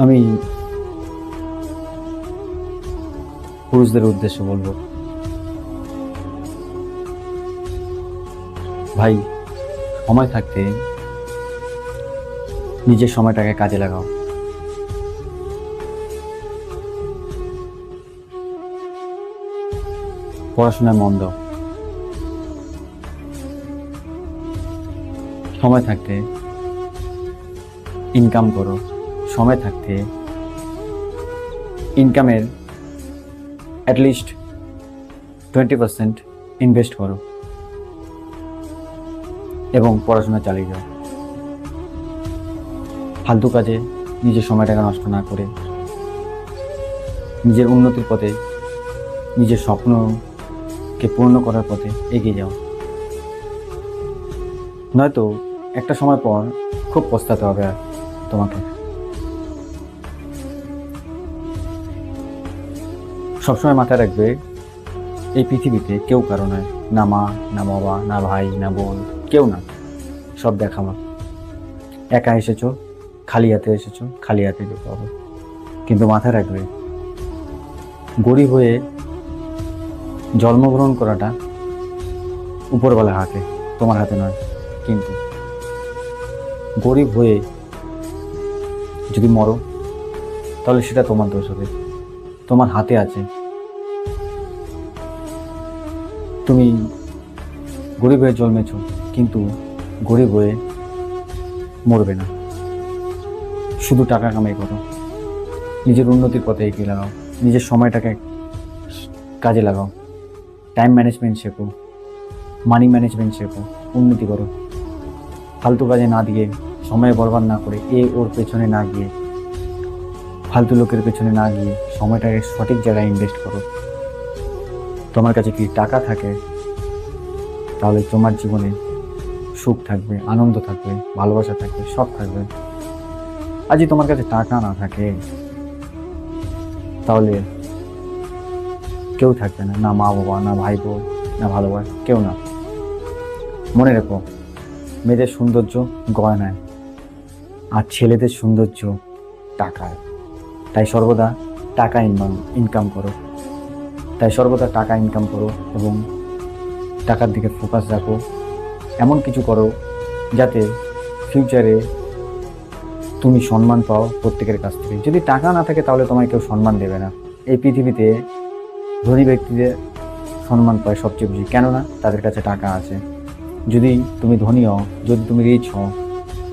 আমি পুরুষদের উদ্দেশ্যে বলবো, ভাই, সময় থাকতে নিজের সময়টাকে কাজে লাগাও। পড়াশোনায় মন দাও। সময় থাকতে ইনকাম করো। সময় থাকতে ইনকামের অ্যাটলিস্ট 20% ইনভেস্ট করো এবং পড়াশোনা চালিয়ে যাও। ফালতু কাজে নিজের সময়টাকে নষ্ট না করে নিজের উন্নতির পথে, নিজের স্বপ্নকে পূর্ণ করার পথে এগিয়ে যাও। নয়তো একটা সময় পর খুব পস্তাতে হবে আর তোমাকে। সবসময় মাথায় রাখবে, এই পৃথিবীতে কেউ কারো নয়, না মা, না বাবা, না ভাই, না বোন, কেউ না। সব দেখানো। একা এসেছো, খালি হাতে এসেছো, খালি হাতে যেতে হবে। কিন্তু মাথায় রাখবে, গরিব হয়ে জন্মগ্রহণ করাটা উপরওয়ালার হাতে, তোমার হাতে নয়। কিন্তু গরিব হয়ে যদি মরো, তাহলে সেটা তোমার দোষ হবে। তোমার হাতে আছে। তুমি গরিব হয়ে জন্মেছো, কিন্তু গরিব হয়ে মরবে না। শুধু টাকা কামাই করো, নিজের উন্নতির পথে এগিয়ে লাগাও, নিজের সময়টাকে কাজে লাগাও, টাইম ম্যানেজমেন্ট শেখো, মানি ম্যানেজমেন্ট শেখো, উন্নতি করো। ফালতু কাজে না দিয়ে, সময় বরবাদ না করে, ওর পেছনে না গিয়ে, ফালতু লোকের পেছনে না গিয়ে সময়টাকে সঠিক জায়গায় ইনভেস্ট করো। তোমার কাছে কি টাকা থাকে, তাহলে তোমার জীবনে সুখ থাকবে, আনন্দ থাকবে, ভালোবাসা থাকবে, সব থাকবে। আজই তোমার কাছে টাকা না থাকে, তাহলে কেউ থাকবে না, না মা বাবা, না ভাই বোন, না ভালোবাসা, কেউ না। মনে রেখো, মেয়েদের সৌন্দর্য গয়নায়, আর ছেলেদের সৌন্দর্য টাকায়। তাই সর্বদা টাকা ইনকাম করো। এবং টাকার দিকে ফোকাস রাখো। এমন কিছু করো যাতে ফিউচারে তুমি সম্মান পাও প্রত্যেকের কাছ থেকে। যদি টাকা না থাকে, তাহলে তোমায় কেউ সম্মান দেবে না। এই পৃথিবীতে ধনী ব্যক্তিদের সম্মান পায় সবচেয়ে বেশি, কেননা তাদের কাছে টাকা আছে। যদি তুমি ধনী হও, যদি তুমি রিচ হও,